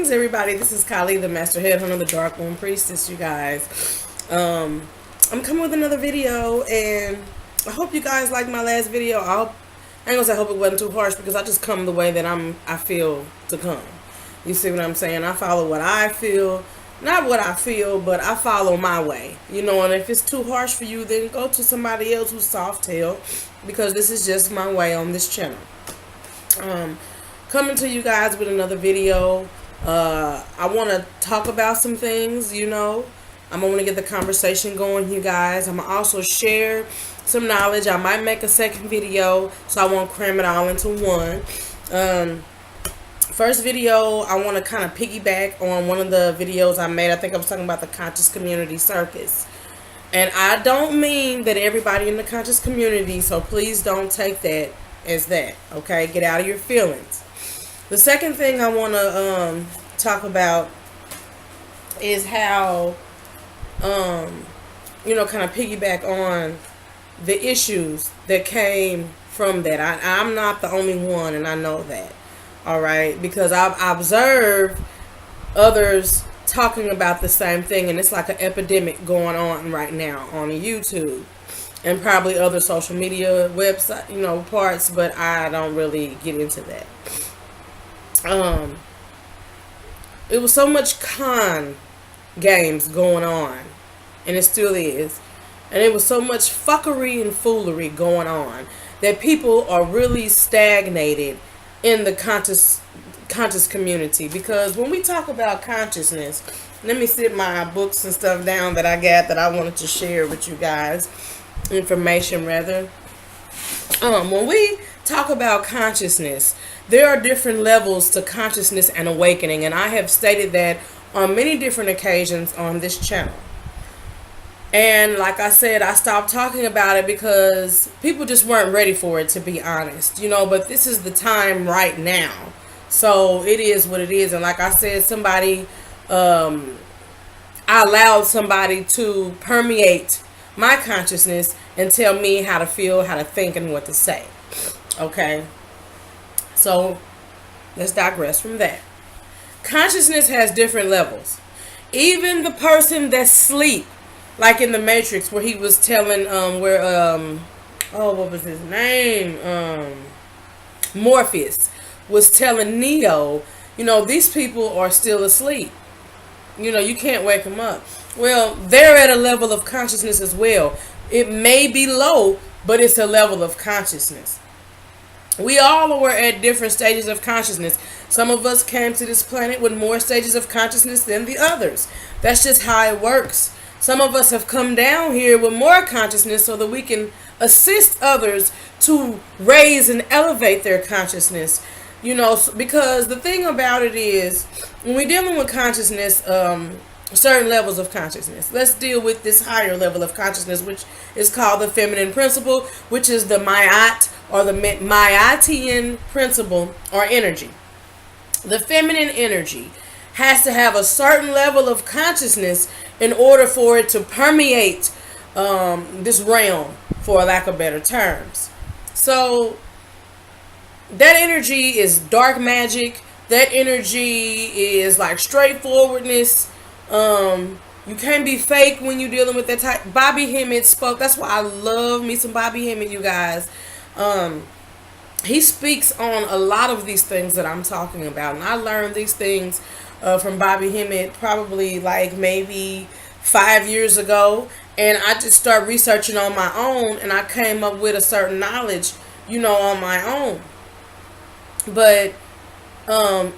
Greetings, everybody. This is Kali, the Master Headhunter, the Dark Moon Priestess, you guys. I'm coming with another video, and I hope you guys like my last video. I ain't gonna say I hope it wasn't too harsh, because I just come the way that I feel to come. You see what I'm saying? I follow what I feel. Not what I feel, but I follow my way. You know, and if it's too harsh for you, then go to somebody else who's soft-tailed, because this is just my way on this channel. Coming to you guys with another video. I want to talk about some things, you know. I'm going to get the conversation going, you guys. I'm going to also share some knowledge. I might make a second video, so I won't cram it all into one. First video, I want to kind of piggyback on one of the videos I made. I think I was talking about the conscious community circus. And I don't mean that everybody in the conscious community, so please don't take that as that, okay? Get out of your feelings. The second thing I want to talk about is how, you know, kind of piggyback on the issues that came from that. I'm not the only one, and I know that, all right? Because I've observed others talking about the same thing, and it's like an epidemic going on right now on YouTube and probably other social media website, you know, parts, but I don't really get into that. It was so much con games going on, and it still is, and it was so much fuckery and foolery going on that people are really stagnated in the conscious community. Because when we talk about consciousness, let me sit my books and stuff down that I got that I wanted to share with you guys, information rather. When we talk about consciousness, there are different levels to consciousness and awakening, and I have stated that on many different occasions on this channel. And like I said, I stopped talking about it because people just weren't ready for it, to be honest, you know. But this is the time right now, so it is what it is. And like I said, somebody, I allowed somebody to permeate my consciousness and tell me how to feel, how to think, and what to say. Okay, so let's digress from that. Consciousness has different levels. Even the person that's asleep, like in the Matrix, where he was telling what was his name? Morpheus was telling Neo, you know, these people are still asleep. You know, you can't wake them up. Well, they're at a level of consciousness as well. It may be low, but it's a level of consciousness. We all were at different stages of consciousness. Some of us came to this planet with more stages of consciousness than the others. That's just how it works. Some of us have come down here with more consciousness so that we can assist others to raise and elevate their consciousness. You know, because the thing about it is, when we're dealing with consciousness, certain levels of consciousness. Let's deal with this higher level of consciousness, which is called the feminine principle, which is the Ma'at or the Ma'atian principle or energy. The feminine energy has to have a certain level of consciousness in order for it to permeate this realm, for lack of better terms. So that energy is dark magic. That energy is like straightforwardness. You can't be fake when you're dealing with that type. Bobby Hemmett spoke. That's why I love me some Bobby Hemmett, you guys. He speaks on a lot of these things that I'm talking about, and I learned these things from Bobby Hemmett probably like maybe 5 years ago, and I just started researching on my own, and I came up with a certain knowledge, you know, on my own. But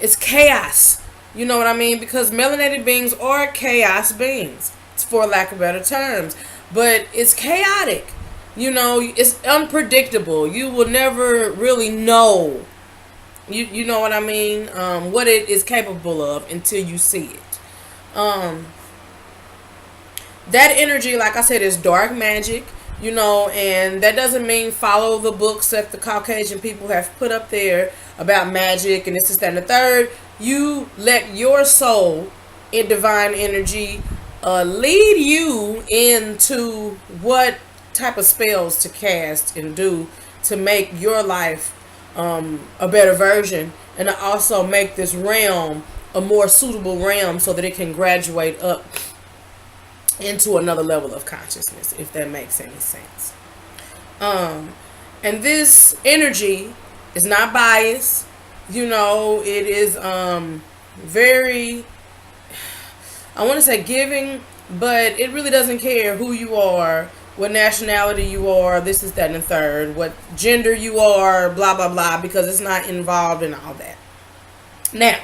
it's chaos. You know what I mean? Because melanated beings are chaos beings, for lack of better terms. But it's chaotic. You know, it's unpredictable. You will never really know, you know what I mean, what it is capable of until you see it. That energy, like I said, is dark magic, you know, and that doesn't mean follow the books that the Caucasian people have put up there about magic and this, that, and the third. You let your soul in divine energy lead you into what type of spells to cast and do to make your life a better version, and to also make this realm a more suitable realm so that it can graduate up into another level of consciousness, if that makes any sense. And this energy is not biased. It is very, I want to say giving, but it really doesn't care who you are, what nationality you are, this is that and the third, what gender you are, blah blah blah, because it's not involved in all that. Now,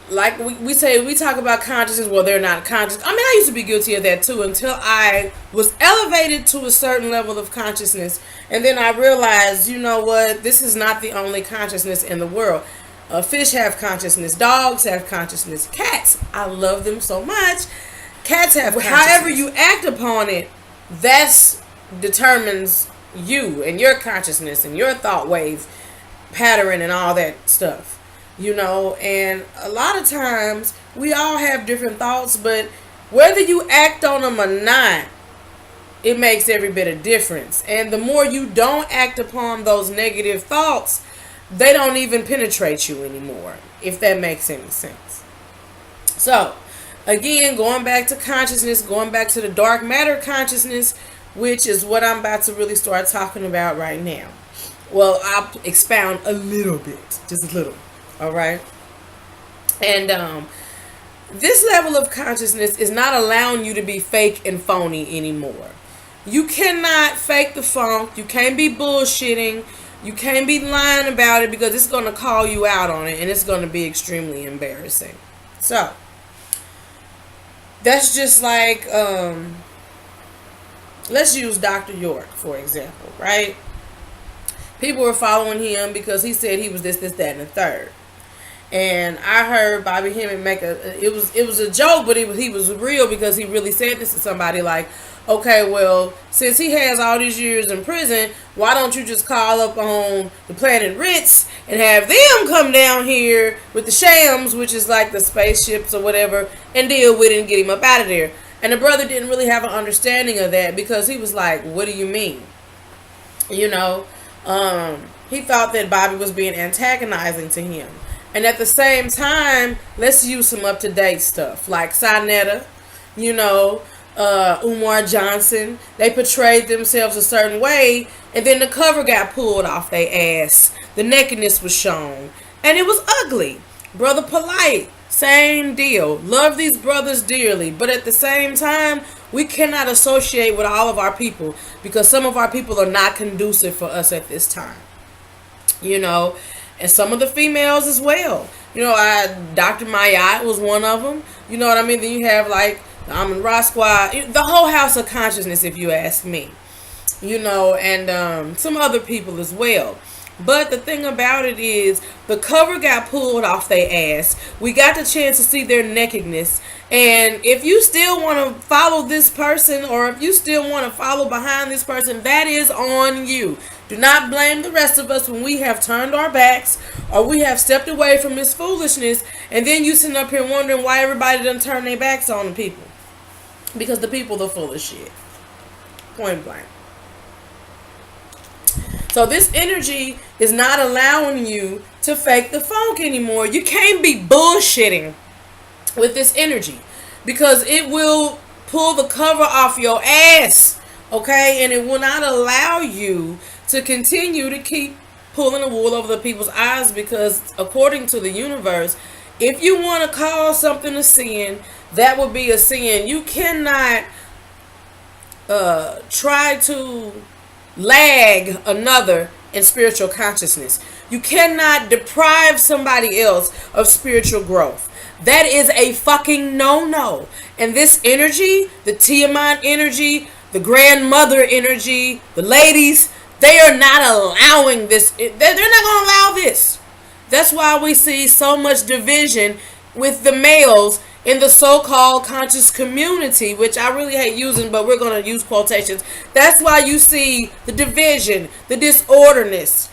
like we talk about consciousness, well, they're not conscious. I mean, I used to be guilty of that too, until I was elevated to a certain level of consciousness, and then I realized, you know what, this is not the only consciousness in the world. Fish have consciousness, dogs have consciousness, cats, I love them so much, cats have consciousness. However you act upon it, that's determines you and your consciousness and your thought wave pattern and all that stuff. And a lot of times we all have different thoughts, but whether you act on them or not, it makes every bit of difference. And the more you don't act upon those negative thoughts, they don't even penetrate you anymore, if that makes any sense. So, again, going back to consciousness, going back to the dark matter consciousness, which is what I'm about to really start talking about right now. Well, I'll expound a little bit, just a little. All right. And this level of consciousness is not allowing you to be fake and phony anymore. You cannot fake the funk. You can't be bullshitting. You can't be lying about it, because it's going to call you out on it, and it's going to be extremely embarrassing. So, that's just like, let's use Dr. York, for example, right? People were following him because he said he was this, that, and the third. And I heard Bobby Hemmett make it was a joke, but he was real, because he really said this to somebody like, okay, well, since he has all these years in prison, why don't you just call up on the planet Ritz and have them come down here with the shams, which is like the spaceships or whatever, and deal with it and get him up out of there. And the brother didn't really have an understanding of that, because he was like, what do you mean? He thought that Bobby was being antagonizing to him. And at the same time, let's use some up-to-date stuff. Like Sinetta, Umar Johnson. They portrayed themselves a certain way, and then the cover got pulled off their ass. The nakedness was shown. And it was ugly. Brother Polite, same deal. Love these brothers dearly. But at the same time, we cannot associate with all of our people, because some of our people are not conducive for us at this time. And some of the females as well. Dr. Mayat was one of them. You know what I mean? Then you have like the Amun Ra Squad, the whole house of consciousness, if you ask me. And some other people as well. But the thing about it is, the cover got pulled off their ass. We got the chance to see their nakedness. And if you still want to follow this person, or if you still want to follow behind this person, that is on you. Do not blame the rest of us when we have turned our backs, or we have stepped away from this foolishness, and then you sitting up here wondering why everybody done turn their backs on the people. Because the people are full of shit. Point blank. So this energy is not allowing you to fake the funk anymore. You can't be bullshitting with this energy, because it will pull the cover off your ass, okay? And it will not allow you to continue to keep pulling the wool over the people's eyes, because according to the universe, if you want to call something a sin, that would be a sin. You cannot try to lag another in spiritual consciousness. You cannot deprive somebody else of spiritual growth. That is a fucking no-no. And this energy, the Tiamat energy, the grandmother energy, the ladies, they are not allowing this. They're not going to allow this. That's why we see so much division with the males in the so-called conscious community, which I really hate using, but we're going to use quotations. That's why you see the division, the disorderness.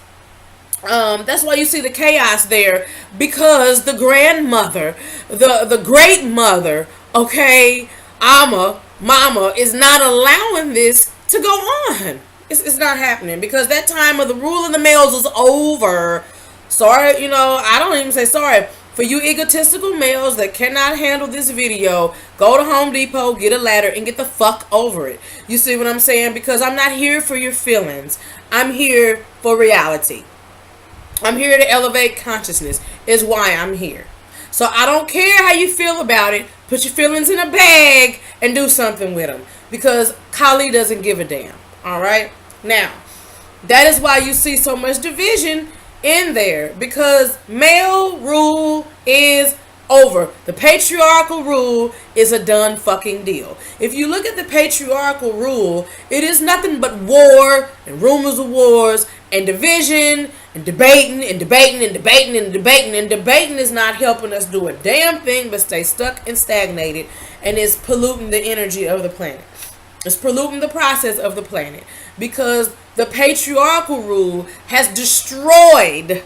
That's why you see the chaos there, because the grandmother, the great mother, okay, mama is not allowing this to go on. It's not happening, because that time of the rule of the males is over. Sorry, I don't even say sorry. For you egotistical males that cannot handle this video, go to Home Depot, get a ladder, and get the fuck over it. You see what I'm saying? Because I'm not here for your feelings. I'm here for reality. I'm here to elevate consciousness, is why I'm here. So I don't care how you feel about it. Put your feelings in a bag and do something with them. Because Kali doesn't give a damn. Alright? Now, that is why you see so much division in there, because male rule is over. The patriarchal rule is a done fucking deal. If you look at the patriarchal rule, it is nothing but war and rumors of wars and division and debating and debating and debating and debating, and debating is not helping us do a damn thing but stay stuck and stagnated, and is polluting the energy of the planet. It's polluting the process of the planet, because the patriarchal rule has destroyed.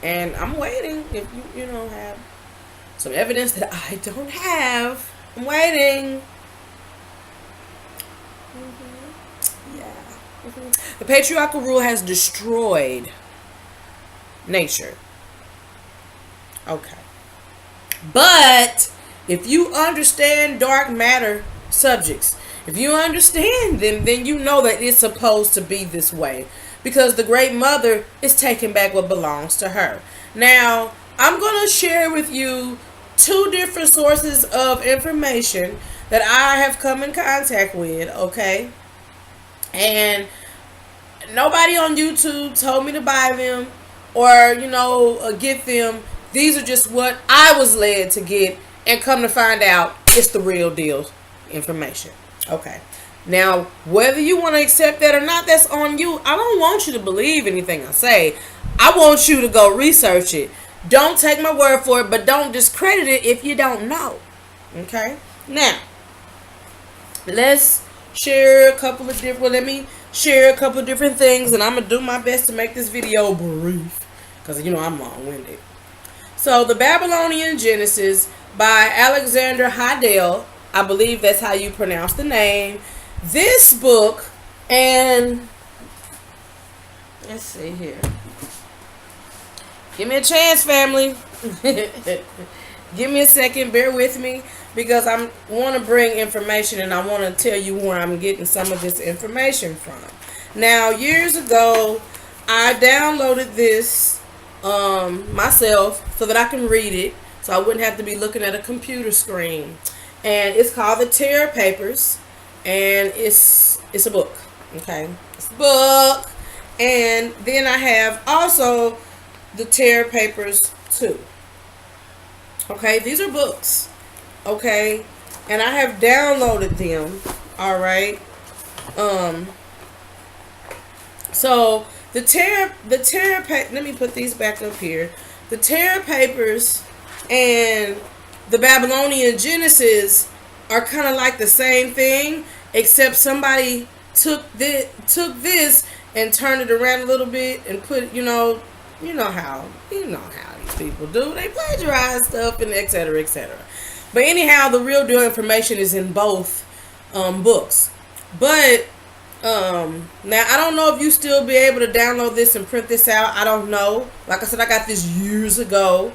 And I'm waiting. If you have some evidence that I don't have, I'm waiting. The patriarchal rule has destroyed nature. Okay. But if you understand dark matter subjects, if you understand them, then you know that it's supposed to be this way. Because the Great Mother is taking back what belongs to her. Now, I'm going to share with you 2 different sources of information that I have come in contact with, okay? And nobody on YouTube told me to buy them or, get them. These are just what I was led to get, and come to find out it's the real deal information. Okay. Now, whether you want to accept that or not, that's on you. I don't want you to believe anything I say. I want you to go research it. Don't take my word for it, but don't discredit it if you don't know. Okay? Now, let's share a couple of different, let me share a couple of different things, and I'm going to do my best to make this video brief, because, I'm long-winded. So, the Babylonian Genesis by Alexander Hidell, I believe that's how you pronounce the name. This book, and let's see here. Give me a chance, family. Give me a second. Bear with me, because I want to bring information, and I want to tell you where I'm getting some of this information from. Now, years ago, I downloaded this myself so that I can read it, so I wouldn't have to be looking at a computer screen. And it's called The Terror Papers. And it's a book, okay? It's a book. And then I have also the Terror Papers 2. Okay, these are books, okay? And I have downloaded them, all right? So the terror let me put these back up here. The Terror Papers and the Babylonian Genesis are kind of like the same thing, except somebody took this and turned it around a little bit and put, you know how these people do. They plagiarize stuff and et cetera, et cetera. But anyhow, the real deal information is in both books. But now I don't know if you still be able to download this and print this out. I don't know. Like I said, I got this years ago.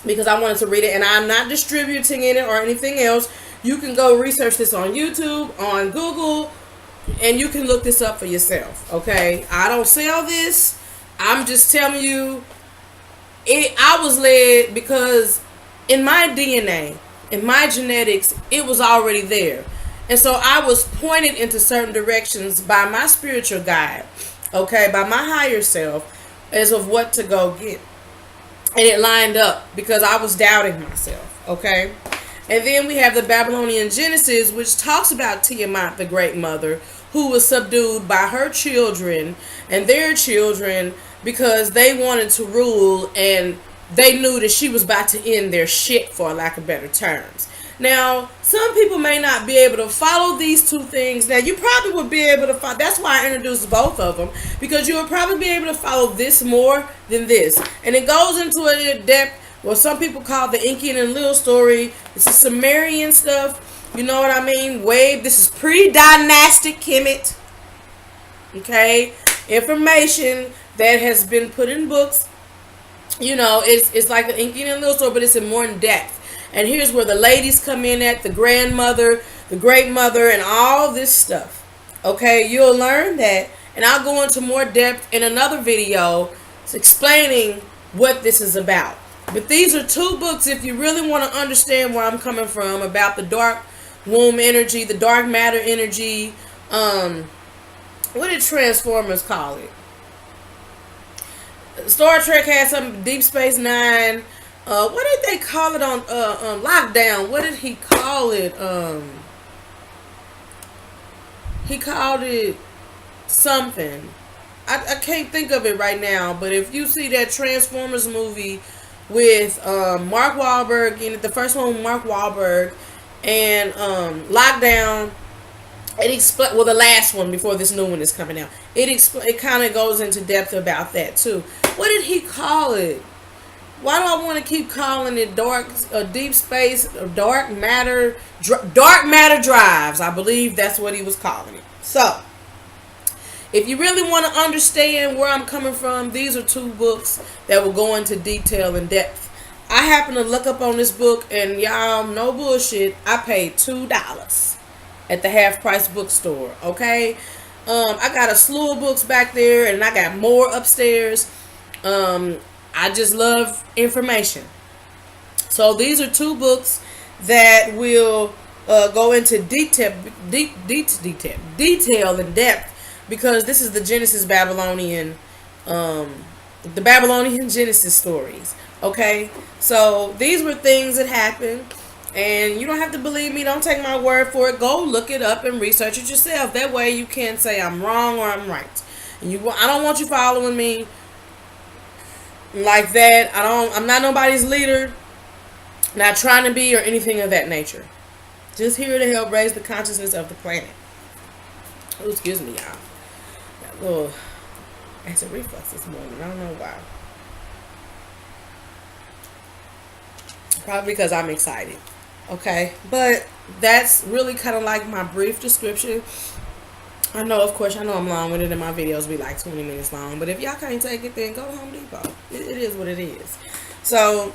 Because I wanted to read it, and I'm not distributing it or anything else. You can go research this on YouTube, on Google, and you can look this up for yourself, okay? I don't sell this. I'm just telling you, I was led because in my DNA, in my genetics, it was already there. And so I was pointed into certain directions by my spiritual guide, okay, by my higher self, as of what to go get. And it lined up because I was doubting myself, okay? And then we have the Babylonian Genesis, which talks about Tiamat, the Great Mother, who was subdued by her children and their children because they wanted to rule, and they knew that she was about to end their shit, for lack of better terms. Now, some people may not be able to follow these two things. Now, you probably would be able to follow. That's why I introduced both of them, because you would probably be able to follow this more than this. And it goes into a depth, what some people call the Incan and Lil story. This is Sumerian stuff. You know what I mean? This is pre-dynastic Kemet. Okay? Information that has been put in books. It's like an Inky and Little Store, but it's in more in depth. And here's where the ladies come in at, the grandmother, the great mother, and all this stuff. Okay, you'll learn that, and I'll go into more depth in another video explaining what this is about. But these are two books if you really want to understand where I'm coming from about the dark womb energy, the dark matter energy. What did Transformers call it? Star Trek had some Deep Space Nine. What did they call it on Lockdown? What did he call it? He called it something. I can't think of it right now. But if you see that Transformers movie with Mark Wahlberg in it, the first one with Mark Wahlberg, and Lockdown, the last one before this new one is coming out. It kind of goes into depth about that too. What did he call it? Why do I want to keep calling it deep space, dark matter drives? I believe that's what he was calling it. So, if you really want to understand where I'm coming from, these are two books that will go into detail and depth. I happen to look up on this book, and y'all, no bullshit, I paid $2 at the half price bookstore. Okay, I got a slew of books back there, and I got more upstairs. I just love information. So these are two books that will go into detail and depth, because this is the Genesis Babylonian, the Babylonian Genesis stories. Okay, so these were things that happened, and you don't have to believe me. Don't take my word for it. Go look it up and research it yourself. That way you can't say I'm wrong or I'm right. And I don't want you following me like that. I'm not nobody's leader, not trying to be or anything of that nature. Just here to help raise the consciousness of the planet. Oh, excuse me, y'all. Got a little acid reflux this morning. I don't know why. Probably because I'm excited. Okay, but that's really kind of like my brief description. I know I'm long-winded and my videos be like 20 minutes long. But if y'all can't take it, then go to Home Depot. It is what it is. So,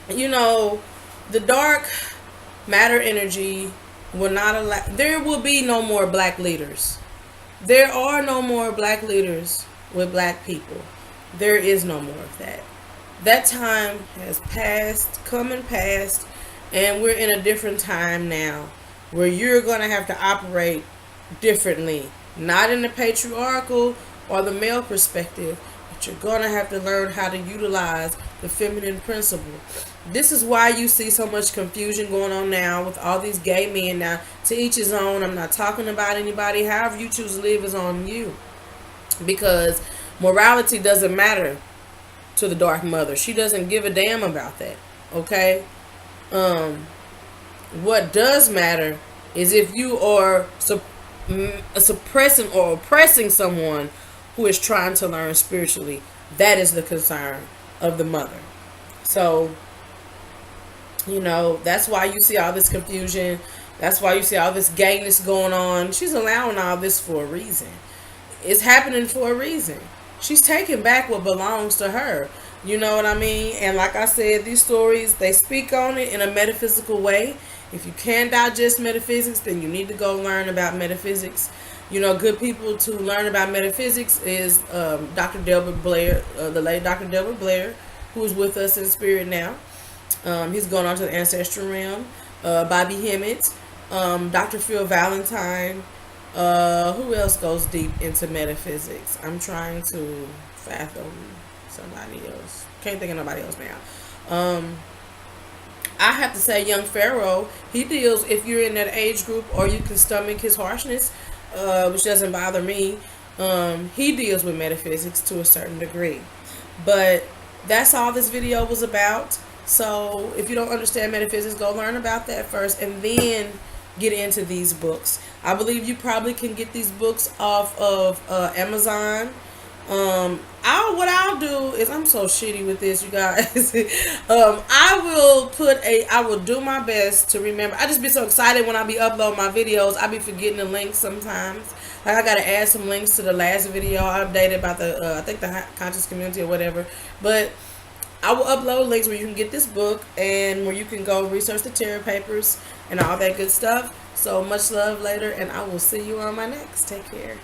the dark matter energy will not allow... There will be no more black leaders. There are no more black leaders with black people. There is no more of that. That time has come and passed, and we're in a different time now where you're going to have to operate differently, not in the patriarchal or the male perspective, but you're going to have to learn how to utilize the feminine principle. This is why you see so much confusion going on now with all these gay men. Now, to each his own. I'm not talking about anybody. However you choose to live is on you, because morality doesn't matter to the Dark Mother. She doesn't give a damn about that. Okay? What does matter is if you are suppressing or oppressing someone who is trying to learn spiritually. That is the concern of the mother. So, that's why you see all this confusion. That's why you see all this gayness going on. She's allowing all this for a reason. It's happening for a reason. She's taking back what belongs to her. You know what I mean? And like I said, these stories, they speak on it in a metaphysical way. If you can't digest metaphysics, then you need to go learn about metaphysics. Good people to learn about metaphysics is Dr. Delbert Blair, the late Dr. Delbert Blair, who is with us in spirit now. He's going on to the ancestral realm. Bobby Hemmett, Dr. Phil Valentine. Who else goes deep into metaphysics? I'm trying to fathom somebody else. Can't think of nobody else now. I have to say Young Pharaoh, he deals, if you're in that age group or you can stomach his harshness, which doesn't bother me, he deals with metaphysics to a certain degree. But that's all this video was about. So if you don't understand metaphysics, go learn about that first and then get into these books. I believe you probably can get these books off of Amazon. What I'll do is, I'm so shitty with this, you guys. I will do my best to remember. I just be so excited when I be uploading my videos. I be forgetting the links sometimes. Like, I gotta add some links to the last video I updated about the I think the conscious community or whatever. But I will upload links where you can get this book and where you can go research the tarot papers and all that good stuff. So much love later, and I will see you on my next. Take care.